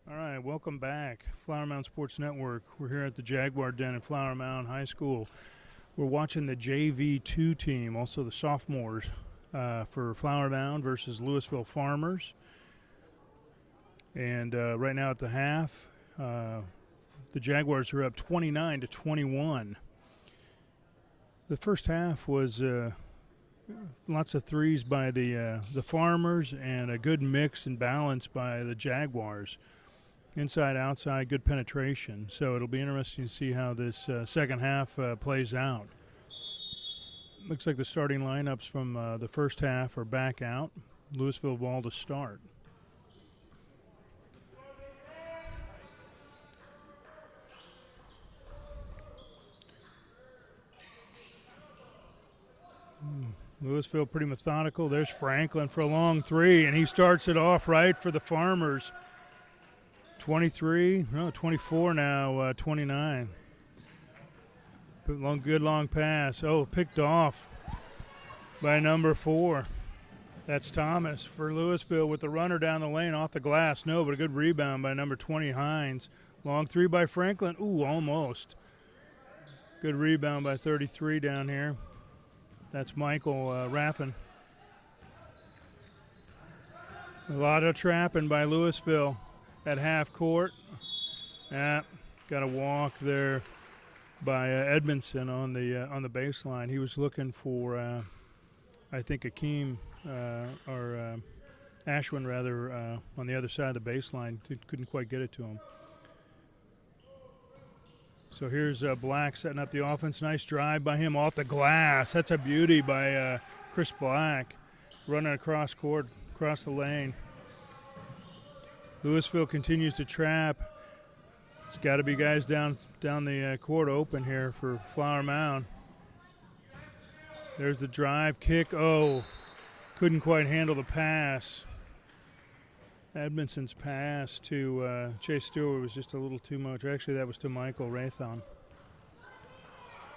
All right, welcome back. Flower Mound Sports Network. We're here at the Jaguar Den at Flower Mound High School. We're watching the JV2 team, also the sophomores, for Flower Mound versus Lewisville Farmers. And right now at the half, the Jaguars are up 29-21. The first half was lots of threes by the Farmers and a good mix and balance by the Jaguars. Inside, outside, good penetration. So it'll be interesting to see how this second half plays out. Looks like the starting lineups from the first half are back out. Lewisville ball to start. Lewisville pretty methodical. There's Franklin for a long three, and he starts it off right for the Farmers. 24 now, 29. Good long pass. Oh, picked off by number 4. That's Thomas for Lewisville with the runner down the lane off the glass. No, but a good rebound by number 20, Hines. Long three by Franklin. Ooh, almost. Good rebound by 33 down here. That's Michael Rathen. A lot of trapping by Lewisville at half court. Got a walk there by Edmondson on the baseline. He was looking for, I think, Akeem or Ashwin rather on the other side of the baseline. Couldn't quite get it to him. So here's Black setting up the offense. Nice drive by him off the glass. That's a beauty by Chris Black. Running across court, across the lane. Lewisville continues to trap. It's got to be guys down the court open here for Flower Mound. There's the drive, kick. Oh, couldn't quite handle the pass. Edmondson's pass to Chase Stewart was just a little too much. Actually, that was to Michael Rathan.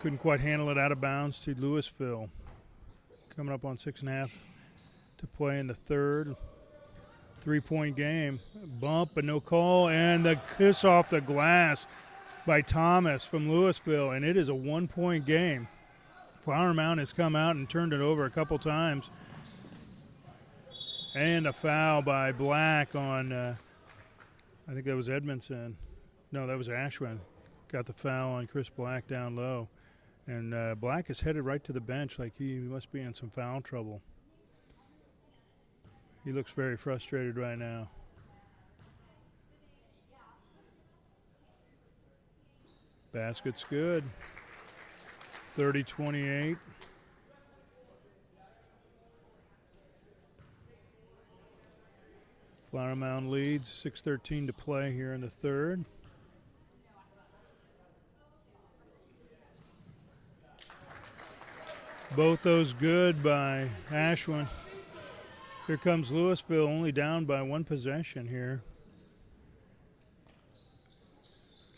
Couldn't quite handle it, out of bounds to Lewisville. Coming up on 6.5 to play in the third. 3-point game. Bump, but no call. And the kiss off the glass by Thomas from Lewisville. And it is a 1-point game. Flower Mound has come out and turned it over a couple times. And a foul by Black on, I think that was Edmondson. No, that was Ashwin. Got the foul on Chris Black down low. And Black is headed right to the bench like he must be in some foul trouble. He looks very frustrated right now. Basket's good. 30-28. Flower Mound leads, 6:13 to play here in the third. Both those good by Ashwin. Here comes Lewisville, only down by one possession here.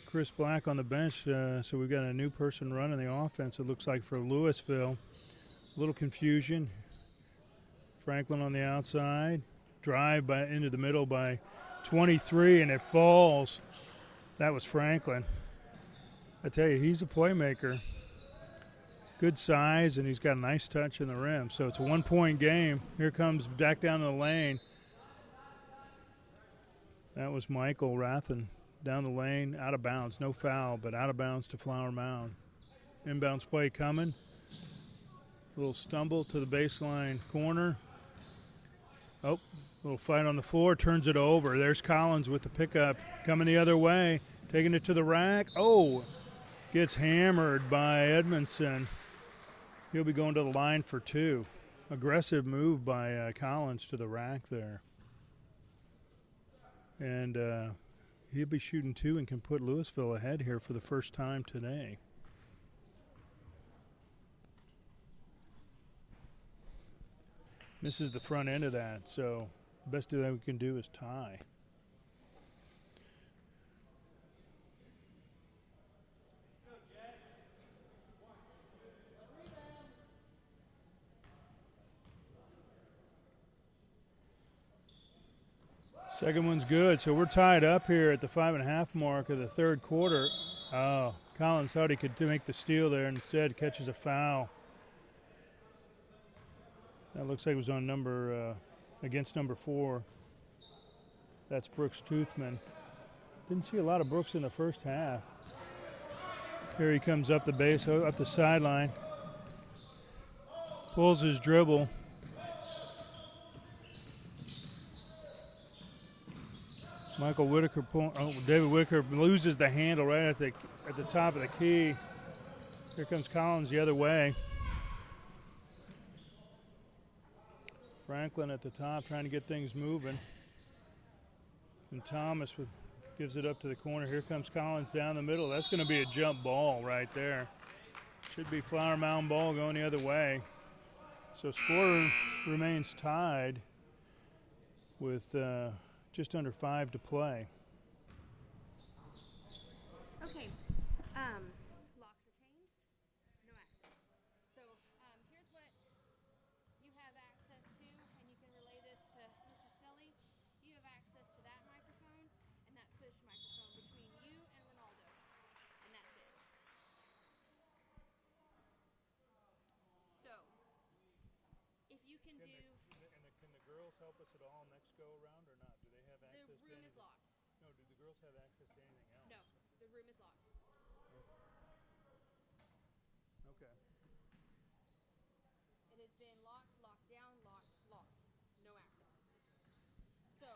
Chris Black on the bench, so we've got a new person running the offense, it looks like, for Lewisville. A little confusion. Franklin on the outside. Drive into the middle by 23, and it falls. That was Franklin. I tell you, he's a playmaker. Good size, and he's got a nice touch in the rim. So it's a 1-point game. Here comes back down the lane. That was Michael Rathen down the lane, out of bounds. No foul, but out of bounds to Flower Mound. Inbounds play coming. A little stumble to the baseline corner. Oh, little fight on the floor, turns it over. There's Collins with the pickup, coming the other way, taking it to the rack. Oh, gets hammered by Edmondson. He'll be going to the line for 2. Aggressive move by Collins to the rack there. And he'll be shooting 2 and can put Lewisville ahead here for the first time today. Misses the front end of that, so the best that we can do is tie. Second one's good, so we're tied up here at the 5.5 mark of the third quarter. Oh, Collins thought he could make the steal there, and instead catches a foul. That looks like it was on against number 4. That's Brooks Toothman. Didn't see a lot of Brooks in the first half. Here he comes up the sideline. Pulls his dribble. David Whitaker loses the handle right at the top of the key. Here comes Collins the other way. Franklin at the top trying to get things moving. And Thomas gives it up to the corner. Here comes Collins down the middle. That's going to be a jump ball right there. Should be Flower Mound ball going the other way. So score remains tied with just under 5 to play. Okay. Locks are changed. No access. So here's what you have access to, and you can relay this to Mr. Scully. You have access to that microphone and that push microphone between you and Ronaldo, and that's it. So if you can do. Can the girls help us at all next go around or not? Do they have access to anything? The room is locked. No, do the girls have access to anything else? No, the room is locked. Okay. It has been locked, locked down, locked. No access. So,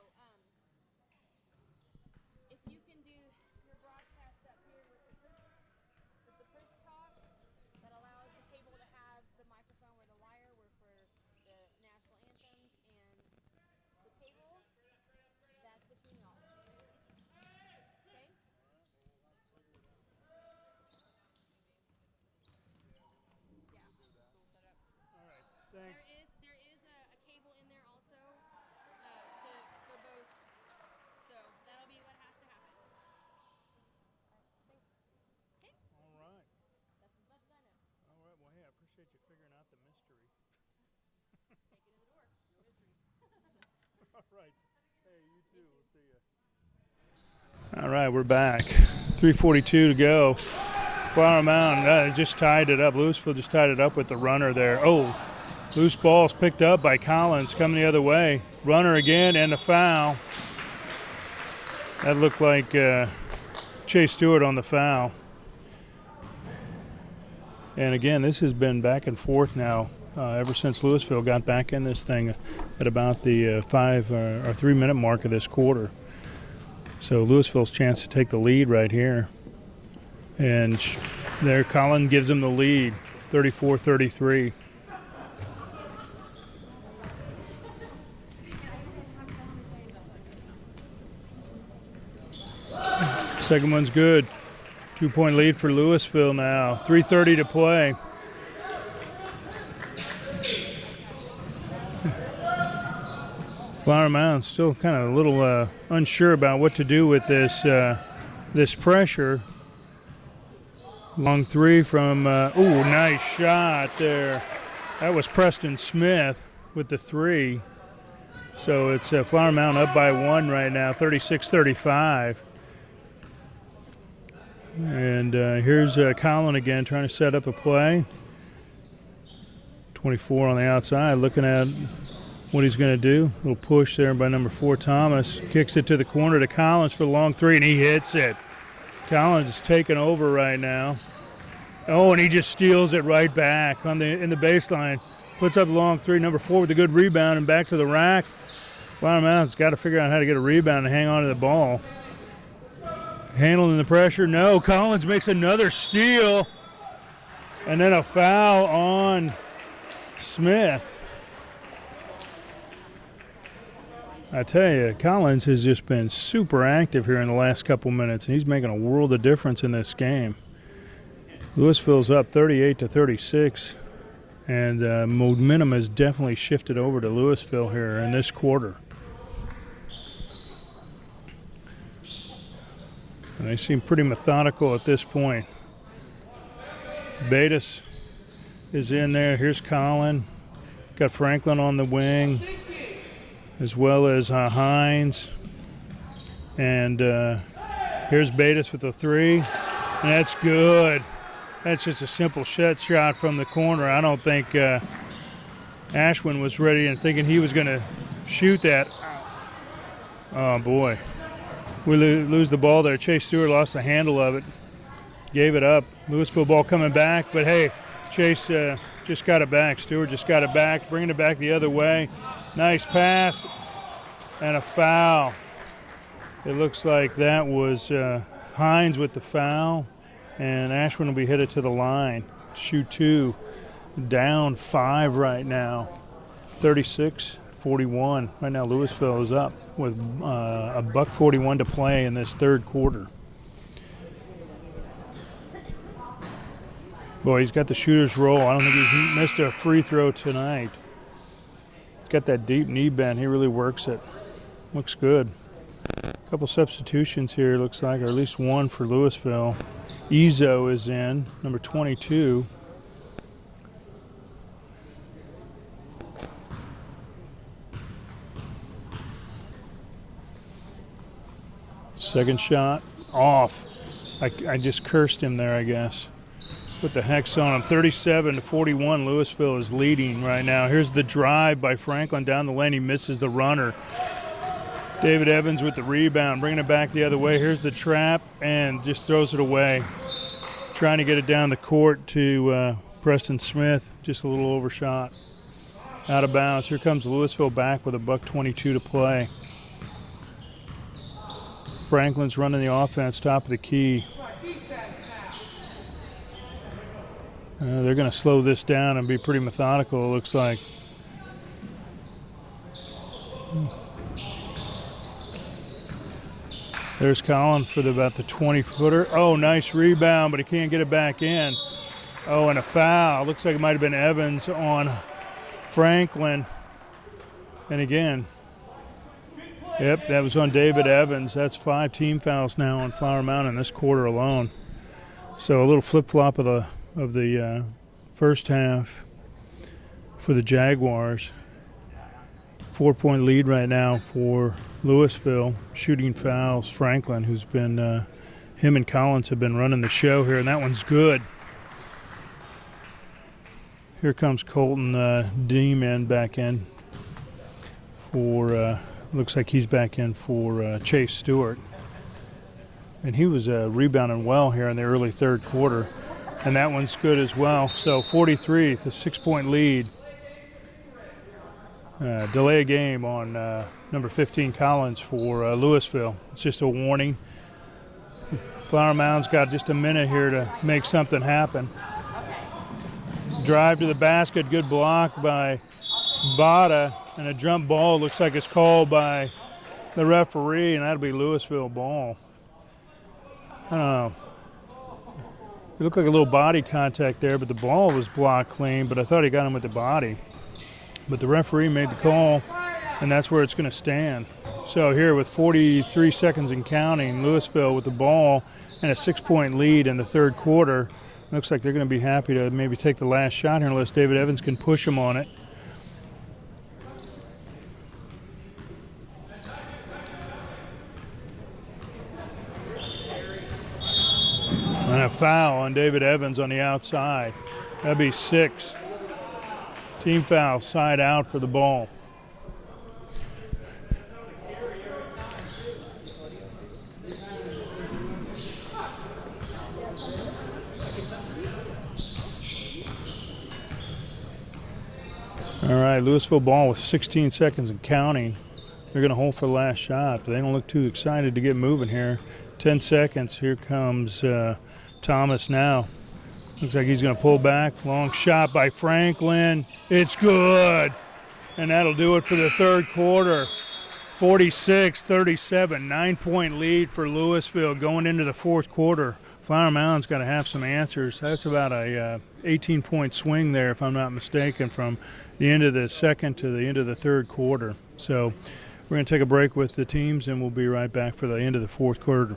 if you can do your broadcast up here with the push talk, that allows the table to have the microphone or the wire where for the national anthems, and the table, that's between y'all. Okay? Yeah, so we'll set up. All right, thanks. There is a cable in there also for both. So that'll be what has to happen. All right, thanks. Okay? All right. That's as much as I know. All right, well, hey, I appreciate you figuring out the mystery. Take it in the door. No mystery. All right. Hey, you too. We'll see you. All right, we're back. 3:42 to go. Flower Mound just tied it up. Lewisville just tied it up with the runner there. Oh, loose ball's picked up by Collins coming the other way. Runner again and a foul. That looked like Chase Stewart on the foul. And again, this has been back and forth now ever since Lewisville got back in this thing at about the 5 or 3 minute mark of this quarter. So Lewisville's chance to take the lead right here. And there Collin gives them the lead, 34-33. Second one's good. 2-point lead for Lewisville now. 3:30 to play. Flower Mound still kind of a little unsure about what to do with this pressure. Long three from, nice shot there. That was Preston Smith with the three. So it's Flower Mound up by 1 right now, 36-35. And here's Collin again trying to set up a play. 24 on the outside, looking at what he's going to do. A little push there by number 4, Thomas. Kicks it to the corner to Collins for the long three, and he hits it. Collins is taking over right now. Oh, and he just steals it right back in the baseline. Puts up a long three, number 4 with a good rebound, and back to the rack. Flower Mound's got to figure out how to get a rebound and hang on to the ball. Handling the pressure, no. Collins makes another steal, and then a foul on Smith. I tell you, Collins has just been super active here in the last couple minutes, and he's making a world of difference in this game. Lewisville's up 38-36, and momentum has definitely shifted over to Lewisville here in this quarter. And they seem pretty methodical at this point. Bates is in there. Here's Collin. Got Franklin on the wing, as well as Hines. And here's Bates with the three. And that's good. That's just a simple shot from the corner. I don't think Ashwin was ready and thinking he was going to shoot that. Oh, boy. We lose the ball there. Chase Stewart lost the handle of it. Gave it up. Lewisville ball coming back. But, hey, Chase just got it back. Stewart just got it back, bringing it back the other way. Nice pass and a foul. It looks like that was Hines with the foul. And Ashwin will be headed to the line. Shoot 2. Down 5 right now. 36-41. Right now Lewisville is up with a $1:41 to play in this third quarter. Boy, he's got the shooter's roll. I don't think he's missed a free throw tonight. He's got that deep knee bend. He really works it. Looks good. A couple substitutions here, looks like, or at least one for Lewisville. Ezo is in, number 22. Second shot, off. I just cursed him there, I guess. Put the hex on him. 37-41, Lewisville is leading right now. Here's the drive by Franklin down the lane. He misses the runner. David Evans with the rebound, bringing it back the other way. Here's the trap, and just throws it away. Trying to get it down the court to Preston Smith. Just a little overshot. Out of bounds. Here comes Lewisville back with a $1:22 to play. Franklin's running the offense, top of the key. They're going to slow this down and be pretty methodical, it looks like. There's Collin for about the 20-footer. Oh, nice rebound, but he can't get it back in. Oh, and a foul. Looks like it might have been Evans on Franklin. And again, yep, that was on David Evans. That's 5 team fouls now on Flower Mound in this quarter alone. So a little flip-flop of the first half for the Jaguars. 4-point lead right now for Lewisville. Shooting fouls, Franklin, who's been, him and Collins have been running the show here, and that one's good. Here comes Colton Deeman back in for, looks like he's back in for Chase Stewart. And he was rebounding well here in the early third quarter. And that one's good as well. So 43, the 6-point lead. Delay a game on number 15 Collins for Lewisville. It's just a warning. Flower Mound's got just a minute here to make something happen. Drive to the basket, good block by Bada, and a jump ball looks like it's called by the referee, and that'll be Lewisville ball. I don't know. It looked like a little body contact there, but the ball was blocked clean, but I thought he got him with the body. But the referee made the call, and that's where it's going to stand. So here with 43 seconds and counting, Lewisville with the ball and a 6-point lead in the third quarter. Looks like they're going to be happy to maybe take the last shot here unless David Evans can push them on it. And a foul on David Evans on the outside. That'd be 6. Team foul, side out for the ball. All right, Lewisville ball with 16 seconds and counting. They're going to hold for the last shot, but they don't look too excited to get moving here. 10 seconds. Here comes Thomas now. Looks like he's going to pull back. Long shot by Franklin. It's good. And that'll do it for the third quarter. 46-37, 9-point lead for Lewisville going into the fourth quarter. Flower Mound's got to have some answers. That's about a 18-point swing there, if I'm not mistaken, from the end of the second to the end of the third quarter. So we're going to take a break with the teams, and we'll be right back for the end of the fourth quarter.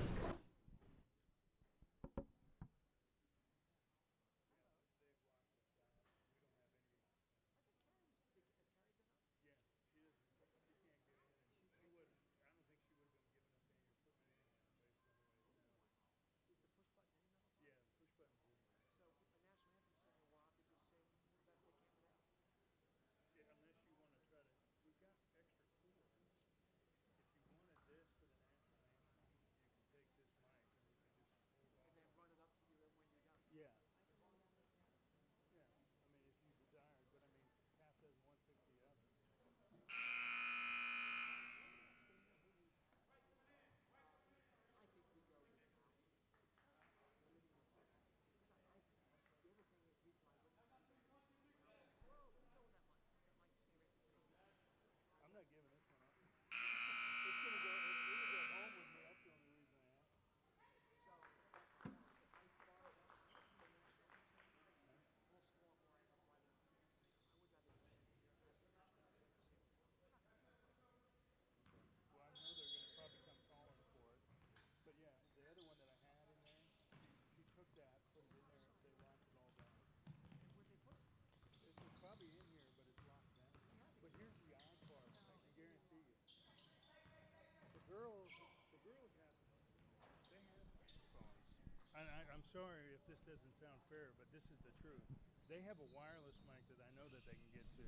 I'm sorry if this doesn't sound fair, but this is the truth. They have a wireless mic that I know that they can get to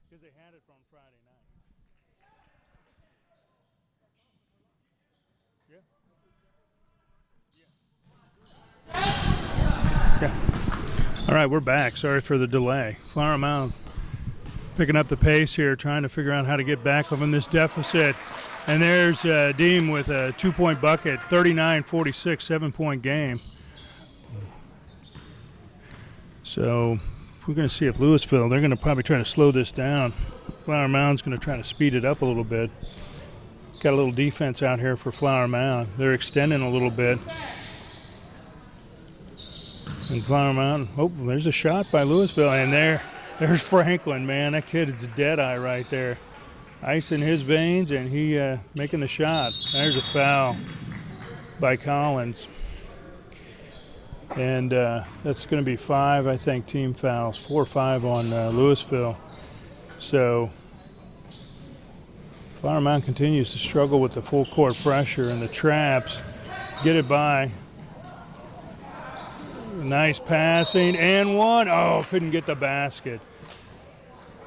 because they had it on Friday night. Yeah. Yeah. All right, we're back. Sorry for the delay. Flower Mound picking up the pace here, trying to figure out how to get back from this deficit. And there's Deem with a 2-point bucket, 39-46, 7-point game. So we're going to see if Lewisville, they're going to probably try to slow this down. Flower Mound's going to try to speed it up a little bit. Got a little defense out here for Flower Mound. They're extending a little bit. And Flower Mound, oh, there's a shot by Lewisville. And there's Franklin, man. That kid is a dead-eye right there. Ice in his veins, and he making the shot. There's a foul by Collins. And that's going to be 5, I think, team fouls. 4 or 5 on Lewisville. So Flower Mound continues to struggle with the full court pressure, and the Traps get it by. Nice passing, and one. Oh, couldn't get the basket.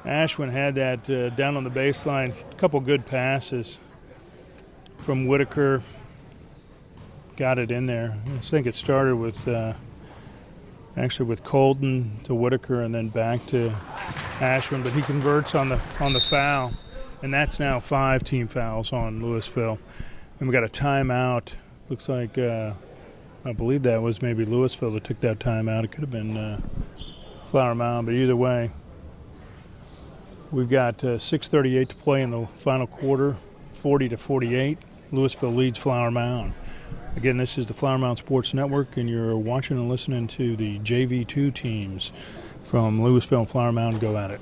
Ashwin had that down on the baseline. A couple good passes from Whitaker. Got it in there. I think it started with actually with Colton to Whitaker and then back to Ashwin, but he converts on the foul, and that's now 5 team fouls on Lewisville. And we got a timeout. Looks like I believe that was maybe Lewisville that took that timeout. It could have been Flower Mound, but either way, we've got 6:38 to play in the final quarter, 40-48. Lewisville leads Flower Mound. Again, this is the Flower Mound Sports Network, and you're watching and listening to the JV2 teams from Lewisville and Flower Mound go at it.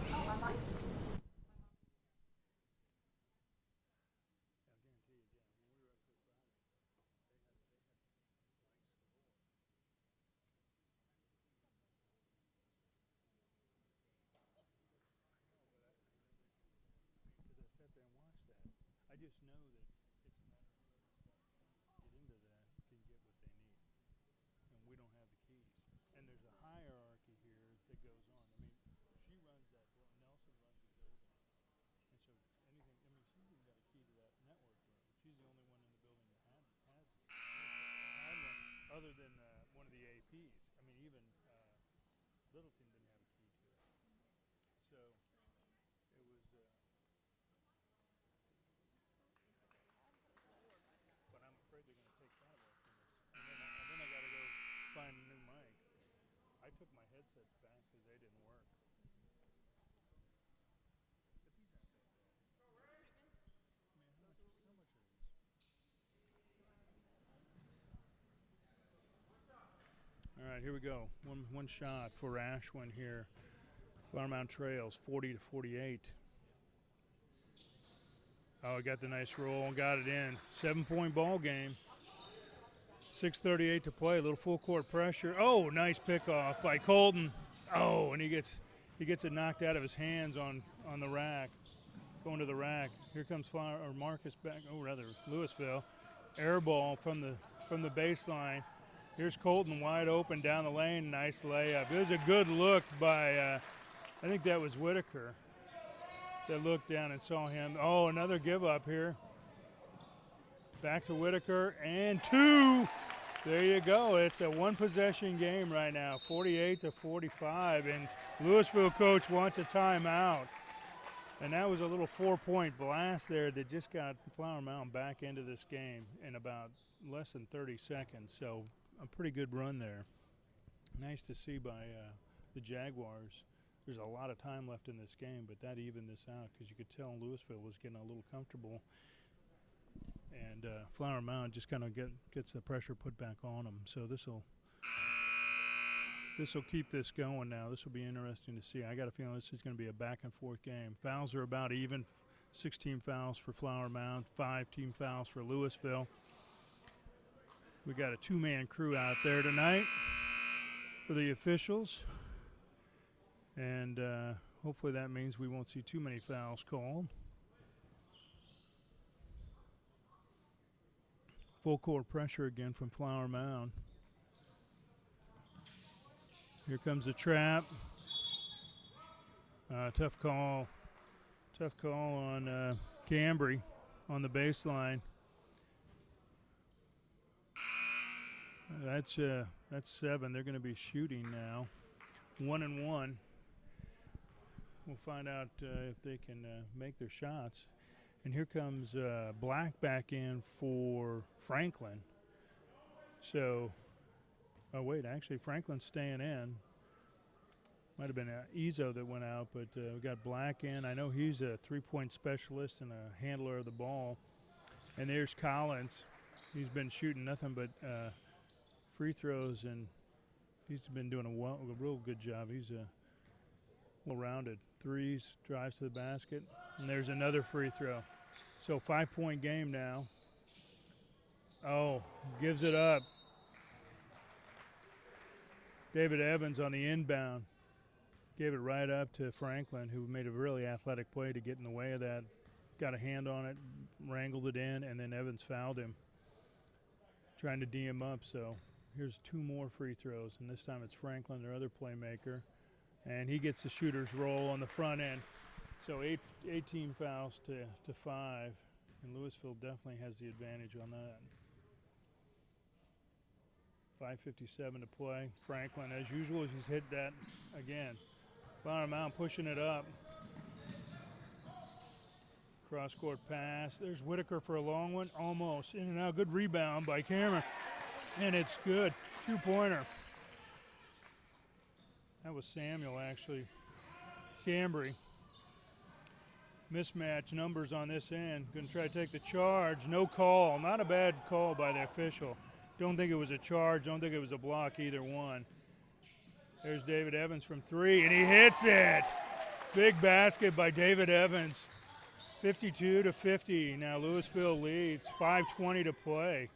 I just know that it's a matter of get into that, can get what they need. And we don't have the keys. And there's a hierarchy here that goes on. I mean, she runs that, Nelson runs the building. And so anything, I mean, she's even got a key to that network room. She's the only one in the building that had one, other than one of the APs. I mean, even Littleton didn't have a key to it. So it was, but I'm afraid they're going to take that away from us. And then I got to go find a new mic. I took my headsets back because they didn't work. But these aren't that bad. Man, how much are these? All right, here we go. One shot for Ashwin here. Flower Mound trails 40-48. Oh, got the nice roll and got it in. 7-point ball game. 6:38 to play. A little full court pressure. Oh, nice pickoff by Colton. Oh, and he gets it knocked out of his hands on the rack. Going to the rack. Here comes Marcus back. Oh, rather Lewisville. Air ball from the baseline. Here's Colton wide open down the lane. Nice layup. It was a good look by I think that was Whitaker that looked down and saw him. Oh, another give up here. Back to Whitaker, and 2. There you go. It's a one-possession game right now, 48-45, and Lewisville coach wants a timeout. And that was a little 4-point blast there that just got Flower Mound back into this game in about less than 30 seconds. So a pretty good run there. Nice to see by the Jaguars. There's a lot of time left in this game, but that evened this out because you could tell Lewisville was getting a little comfortable. And Flower Mound just kind of gets the pressure put back on them. So this will keep this going now. This will be interesting to see. I got a feeling this is going to be a back-and-forth game. Fouls are about even. 16 fouls for Flower Mound, 5 team fouls for Lewisville. We got a 2-man crew out there tonight for the officials. And hopefully that means we won't see too many fouls called. Full court pressure again from Flower Mound. Here comes the trap. Tough call on Cambry on the baseline. That's 7. They're going to be shooting now. 1-1. We'll find out if they can make their shots. And here comes Black back in for Franklin. So, actually Franklin's staying in. Might have been Izzo that went out, but we got Black in. I know he's a three-point specialist and a handler of the ball. And there's Collins. He's been shooting nothing but free throws, and he's been doing a real good job. He's well-rounded. Threes, drives to the basket, and there's another free throw. So 5-point game now. Oh, gives it up. David Evans on the inbound. Gave it right up to Franklin, who made a really athletic play to get in the way of that. Got a hand on it, wrangled it in, and then Evans fouled him, trying to D him up. So here's 2 more free throws, and this time it's Franklin, their other playmaker. And he gets the shooter's roll on the front end. So 18 fouls to 5, and Lewisville definitely has the advantage on that. 5:57 to play. Franklin, as usual, he's hit that again. Flower Mound pushing it up. Cross-court pass. There's Whitaker for a long one. Almost. In and out. Good rebound by Cameron. And it's good. 2-pointer. That was Samuel, actually. Cambry. Mismatch numbers on this end. Going to try to take the charge. No call. Not a bad call by the official. Don't think it was a charge. Don't think it was a block, either one. There's David Evans from 3, and he hits it. Big basket by David Evans. 52-50. Now Lewisville leads. 5:20 to play.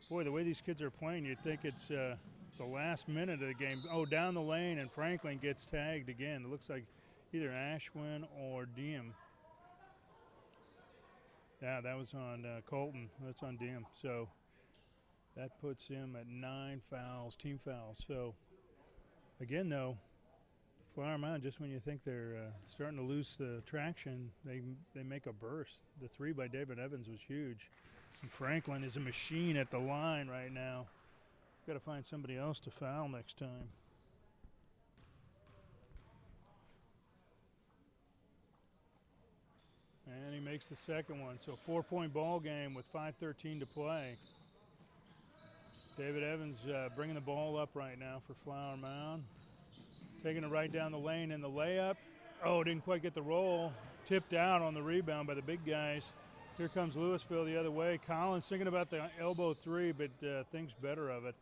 Boy, the way these kids are playing, you'd think it's the last minute of the game. Oh, down the lane, and Franklin gets tagged again. It looks like either Ashwin or Diem. Yeah, that was on Colton. That's on Diem. So that puts him at 9 fouls, team fouls. So, again, though, Flower Mound, just when you think they're starting to lose the traction, they make a burst. The 3 by David Evans was huge. And Franklin is a machine at the line right now. Got to find somebody else to foul next time. And he makes the second one. So 4-point ball game with 5:13 to play. David Evans bringing the ball up right now for Flower Mound. Taking it right down the lane in the layup. Oh, didn't quite get the roll. Tipped out on the rebound by the big guys. Here comes Lewisville the other way. Collins thinking about the elbow 3, but thinks better of it.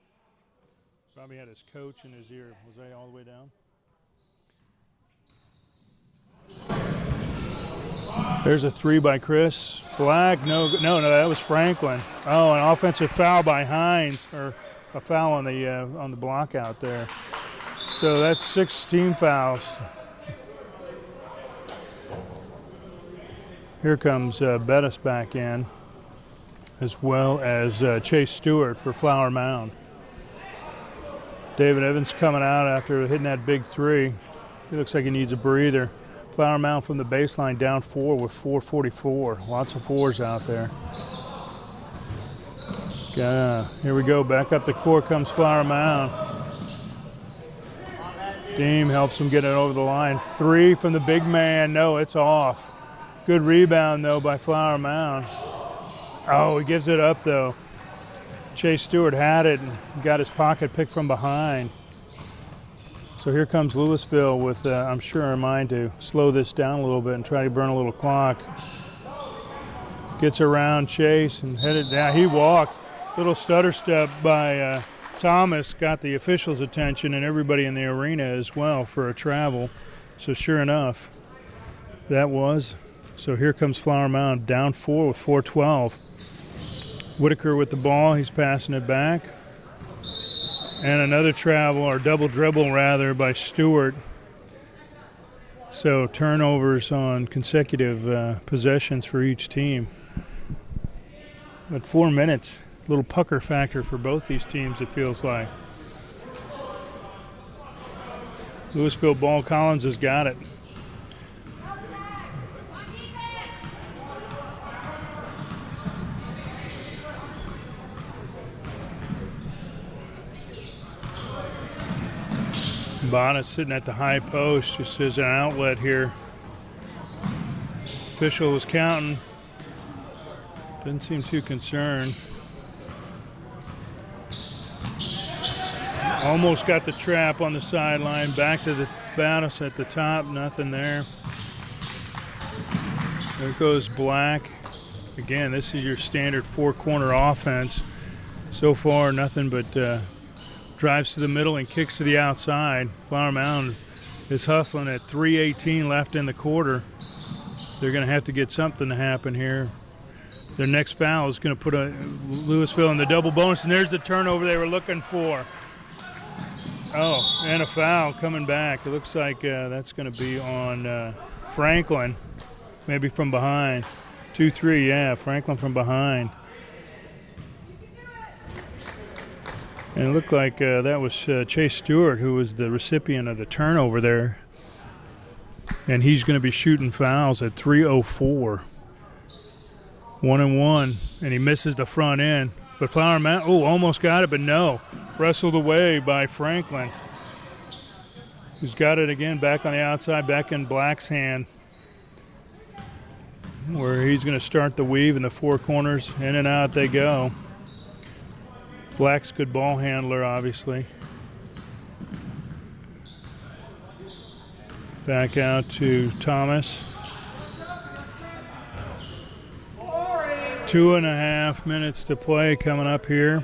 Probably had his coach in his ear. Was they all the way down? There's a 3 by Chris Black. No, that was Franklin. Oh, an offensive foul by Hines, or a foul on the block out there. So that's 16 fouls. Here comes Bettis back in, as well as Chase Stewart for Flower Mound. David Evans coming out after hitting that big 3. He looks like he needs a breather. Flower Mound from the baseline down 4 with 4:44. Lots of 4s out there. Here we go. Back up the court comes Flower Mound. Deem helps him get it over the line. 3 from the big man. No, it's off. Good rebound, though, by Flower Mound. Oh, he gives it up, though. Chase Stewart had it and got his pocket picked from behind. So here comes Lewisville with, I'm sure, in mind to slow this down a little bit and try to burn a little clock. Gets around Chase and headed down. He walked. Little stutter step by Thomas got the officials' attention and everybody in the arena as well for a travel. So sure enough, that was. So here comes Flower Mound down 4 with 4:12. Whitaker with the ball. He's passing it back. And another travel, or double dribble rather, by Stewart. So turnovers on consecutive possessions for each team. But 4 minutes little pucker factor for both these teams, it feels like. Lewisville ball, Collins has got it. Bonnet sitting at the high post, just as an outlet here. Official was counting. Didn't seem too concerned. Almost got the trap on the sideline. Back to the Bonnet at the top. Nothing there. There goes Black. Again, this is your standard four-corner offense. So far, nothing but drives to the middle and kicks to the outside. Flower Mound is hustling at 3:18 left in the quarter. They're going to have to get something to happen here. Their next foul is going to put Lewisville in the double bonus, and there's the turnover they were looking for. Oh, and a foul coming back. It looks like that's going to be on Franklin, maybe from behind. 2-3, yeah, Franklin from behind. And it looked like that was Chase Stewart, who was the recipient of the turnover there. And he's going to be shooting fouls at 3:04. 1-1, and he misses the front end. But Flower Mound, almost got it, but no. Wrestled away by Franklin, who's got it again back on the outside, back in Black's hand, where he's going to start the weave in the four corners. In and out they go. Black's good ball handler, obviously. Back out to Thomas. 2.5 minutes to play coming up here.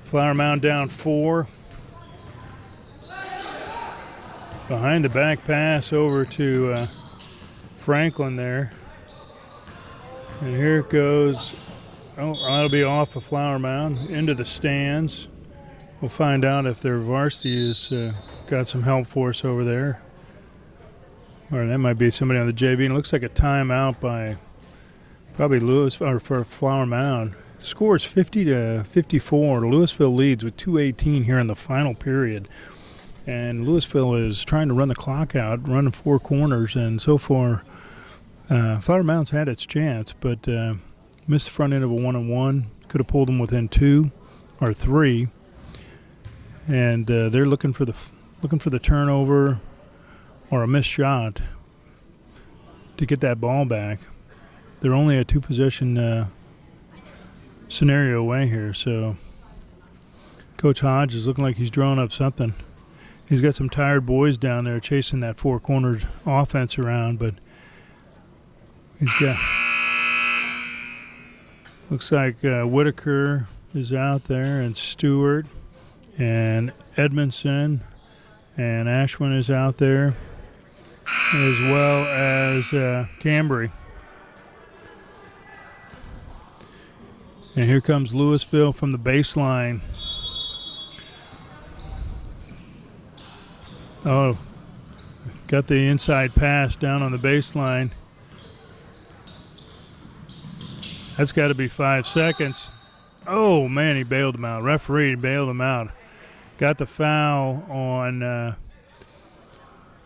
Flower Mound down 4. Behind the back pass over to Franklin there. And here it goes. Oh, that'll be off of Flower Mound into the stands. We'll find out if their varsity has got some help for us over there. Or that might be somebody on the JV. And it looks like a timeout by probably Lewis or for Flower Mound. The score is 50-54. Lewisville leads with 2:18 here in the final period. And Lewisville is trying to run the clock out, running four corners. And so far, Flower Mound's had its chance, but missed the front end of a 1-on-1. Could have pulled them within 2 or 3. And they're looking for the turnover or a missed shot to get that ball back. They're only a two-position scenario away here, so Coach Hodge is looking like he's drawing up something. He's got some tired boys down there chasing that four-cornered offense around, but he's got – looks like Whitaker is out there, and Stewart and Edmondson and Ashwin is out there, as well as Cambry. And here comes Lewisville from the baseline. Oh, got the inside pass down on the baseline. That's got to be 5 seconds. Oh, man, he bailed him out. Referee bailed him out. Got the foul on,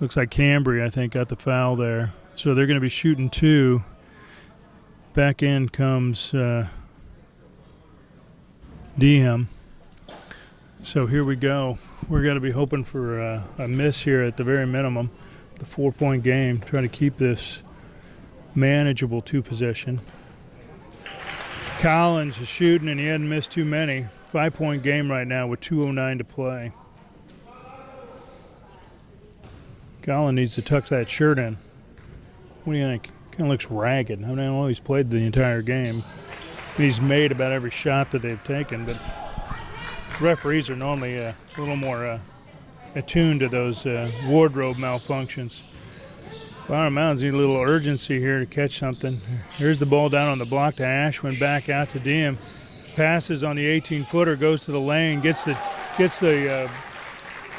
looks like Cambry, I think, got the foul there. So they're going to be shooting 2. Back in comes Diem. So here we go. We're going to be hoping for a miss here at the very minimum. The 4-point game. Try to keep this manageable 2-possession. Collins is shooting, and he hadn't missed too many. 5-point game right now with 2:09 to play. Collins needs to tuck that shirt in. What do you think? Kind of looks ragged. I mean, I know he's played the entire game. He's made about every shot that they've taken, but referees are normally a little more attuned to those wardrobe malfunctions. Flower Mounds need a little urgency here to catch something. Here's the ball down on the block to Ashwin, back out to Diem. Passes on the 18-footer, goes to the lane, gets the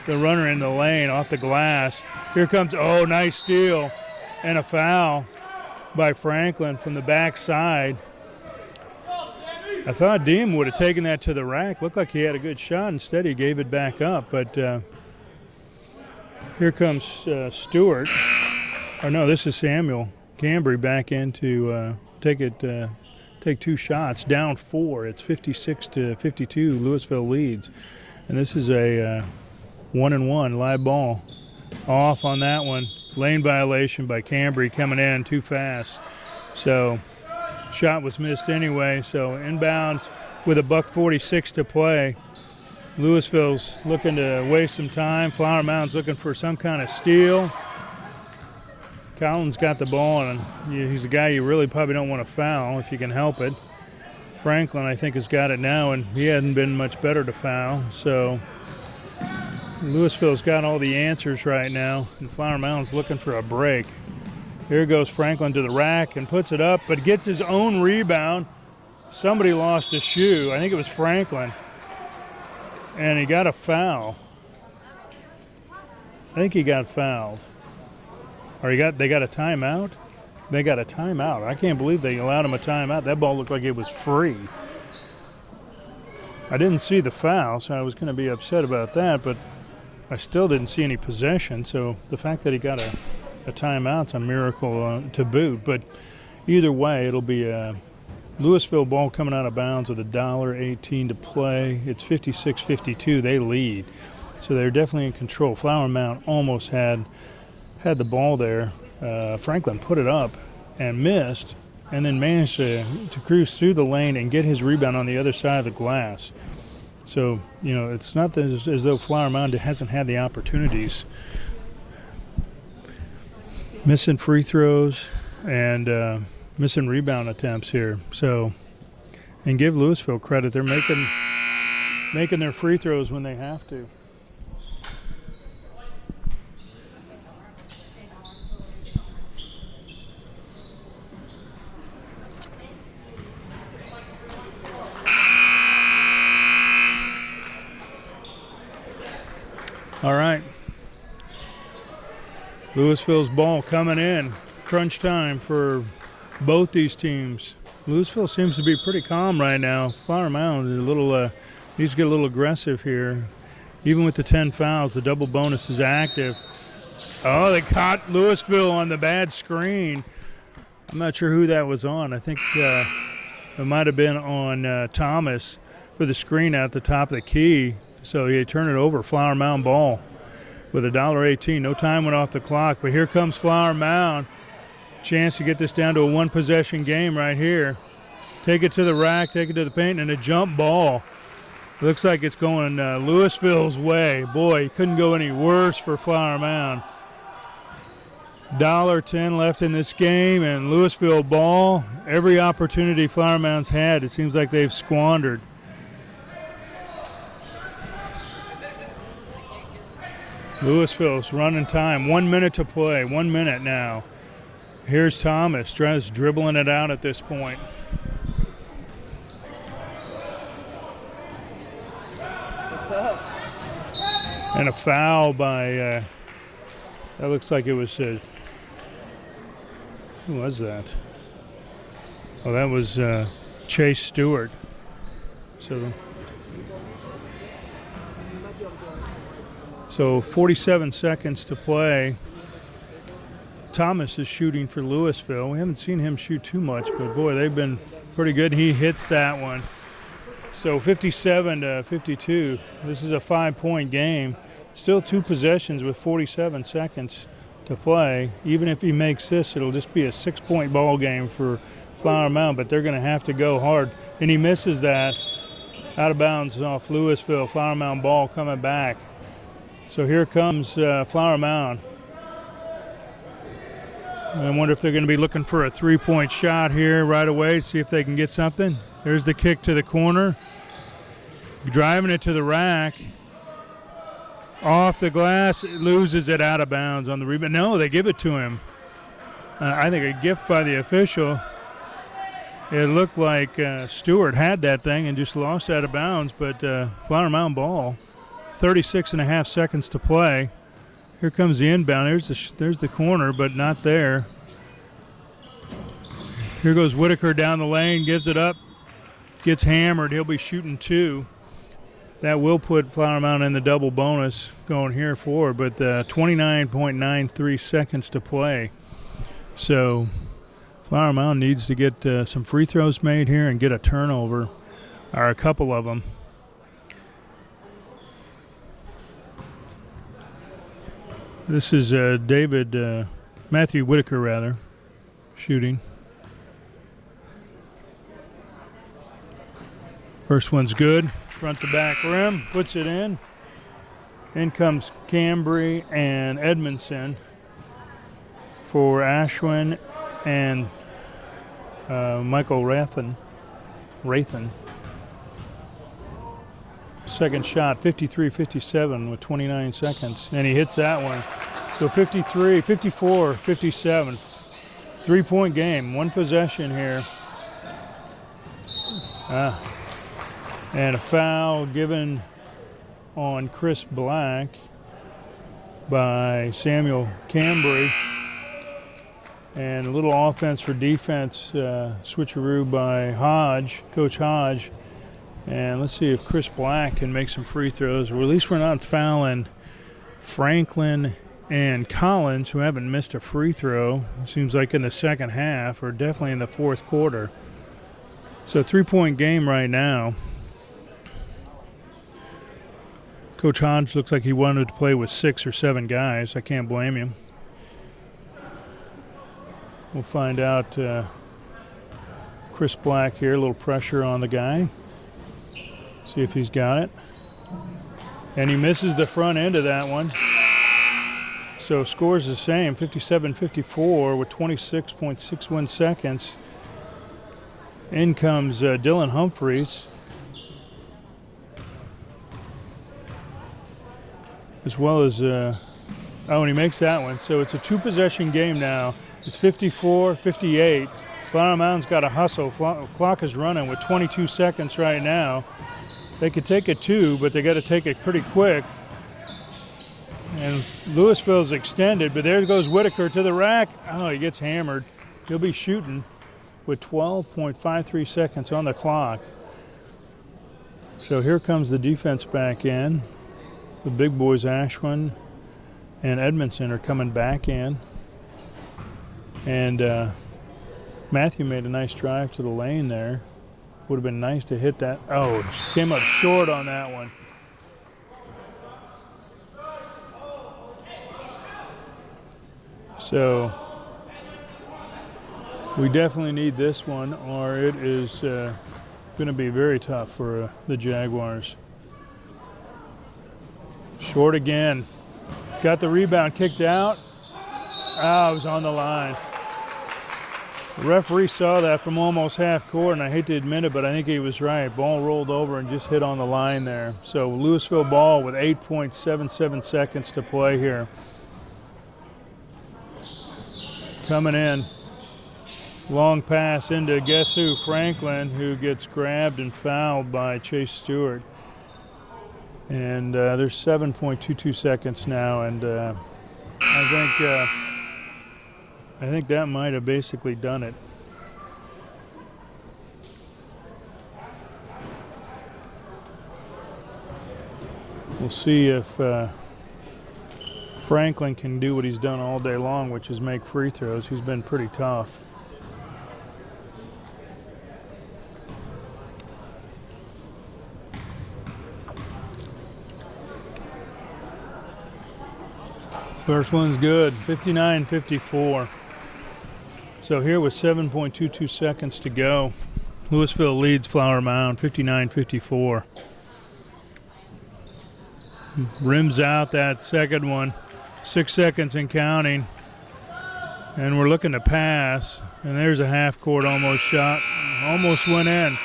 runner in the lane off the glass. Here comes, nice steal, and a foul by Franklin from the backside. I thought Deem would have taken that to the rack. Looked like he had a good shot. Instead, he gave it back up. But here comes Stewart. Or no, this is Samuel Cambry back in to take 2 shots. Down 4. It's 56-52. Lewisville leads. And this is a 1-1 live ball. Off on that one. Lane violation by Cambry coming in too fast. So shot was missed anyway. So inbounds with $1:46 to play. Lewisville's looking to waste some time. Flower Mound's looking for some kind of steal. Collins got the ball, and he's a guy you really probably don't want to foul if you can help it. Franklin, I think, has got it now, and he hadn't been much better to foul. So Lewisville's got all the answers right now, and Flower Mound's looking for a break. Here goes Franklin to the rack and puts it up, but gets his own rebound. Somebody lost a shoe. I think it was Franklin. And he got a foul. I think he got fouled. Or they got a timeout? They got a timeout. I can't believe they allowed him a timeout. That ball looked like it was free. I didn't see the foul, so I was going to be upset about that, but I still didn't see any possession. So the fact that he got a timeout's a miracle to boot. But either way, it'll be a Lewisville ball coming out of bounds with $1:18 to play. It's 56-52. They lead. So they're definitely in control. Flower Mound almost had the ball there. Franklin put it up and missed, and then managed to cruise through the lane and get his rebound on the other side of the glass. So, it's not as though Flower Mound hasn't had the opportunities. Missing free throws and missing rebound attempts here. So, and give Lewisville credit. They're making their free throws when they have to. All right. Lewisville's ball coming in. Crunch time for both these teams. Lewisville seems to be pretty calm right now. Flower Mound is needs to get a little aggressive here. Even with the 10 fouls, the double bonus is active. Oh, they caught Lewisville on the bad screen. I'm not sure who that was on. I think it might have been on Thomas for the screen at the top of the key. So he turned it over. Flower Mound ball with $1:18. No time went off the clock, but here comes Flower Mound. Chance to get this down to a one-possession game right here. Take it to the rack, take it to the paint, and a jump ball. Looks like it's going Lewisville's way. Boy, it couldn't go any worse for Flower Mound. $1:10 left in this game, and Lewisville ball. Every opportunity Flower Mound's had, it seems like they've squandered. Lewisville's running time. 1 minute to play. 1 minute now. Here's Thomas, just dribbling it out at this point. What's up? And a foul by, that looks like it was, who was that? Oh, that was Chase Stewart. So 47 seconds to play. Thomas is shooting for Lewisville. We haven't seen him shoot too much, but boy, they've been pretty good. He hits that one. So 57-52. This is a 5-point game. Still 2 possessions with 47 seconds to play. Even if he makes this, it'll just be a 6-point ball game for Flower Mound, but they're going to have to go hard. And he misses that. Out of bounds off Lewisville. Flower Mound ball coming back. So here comes Flower Mound. I wonder if they're going to be looking for a 3-point shot here right away, see if they can get something. There's the kick to the corner. Driving it to the rack. Off the glass, loses it out of bounds on the rebound. No, they give it to him. I think a gift by the official. It looked like Stewart had that thing and just lost out of bounds, but Flower Mound ball. 36.5 seconds to play. Here comes the inbound. There's the corner, but not there. Here goes Whitaker down the lane, gives it up. gets hammered. He'll be shooting 2. That will put Flower Mound in the double bonus going here forward, but 29.93 seconds to play. So Flower Mound needs to get some free throws made here and get a turnover, or a couple of them. This is Matthew Whitaker, shooting. First one's good. Front to back rim, puts it in. In comes Cambry and Edmondson for Ashwin and Michael Rathan. Second shot, 53-57 with 29 seconds. And he hits that one. So 53, 54, 57. 3-point game, 1 possession here. And a foul given on Chris Black by Samuel Cambry. And a little offense for defense, switcheroo by Hodge, Coach Hodge. And let's see if Chris Black can make some free throws. Or at least we're not fouling Franklin and Collins, who haven't missed a free throw. Seems like in the second half, or definitely in the fourth quarter. So 3-point game right now. Coach Hodge looks like he wanted to play with 6 or 7 guys. I can't blame him. We'll find out. Chris Black here, a little pressure on the guy. See if he's got it. And he misses the front end of that one. So scores the same, 57-54 with 26.61 seconds. In comes Dylan Humphreys. As well as, and he makes that one. So it's a 2-possession game now. It's 54-58. Flower Mound's got to hustle. Clock is running with 22 seconds right now. They could take it 2, but they got to take it pretty quick. And Lewisville's extended, but there goes Whitaker to the rack. Oh, he gets hammered. He'll be shooting with 12.53 seconds on the clock. So here comes the defense back in. The big boys, Ashwin and Edmondson, are coming back in. And Matthew made a nice drive to the lane there. Would have been nice to hit that. Oh, came up short on that one. So we definitely need this one, or it is going to be very tough for the Jaguars. Short again. Got the rebound, kicked out. Ah, it was on the line. The referee saw that from almost half court, and I hate to admit it, but I think he was right. Ball rolled over and just hit on the line there. So Lewisville ball with 8.77 seconds to play here. Coming in. Long pass into guess who? Franklin, who gets grabbed and fouled by Chase Stewart. And there's 7.22 seconds now, and I think that might have basically done it. We'll see if Franklin can do what he's done all day long, which is make free throws. He's been pretty tough. First one's good, 59-54. So here with 7.22 seconds to go, Lewisville leads Flower Mound, 59-54. Rims out that second one, 6 seconds and counting. And we're looking to pass, and there's a half-court almost shot, almost went in.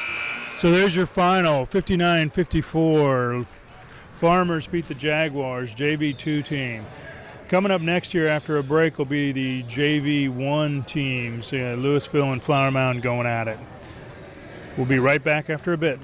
So there's your final, 59-54. Farmers beat the Jaguars, JV2 team. Coming up next year after a break will be the JV1 teams, Lewisville and Flower Mound going at it. We'll be right back after a bit.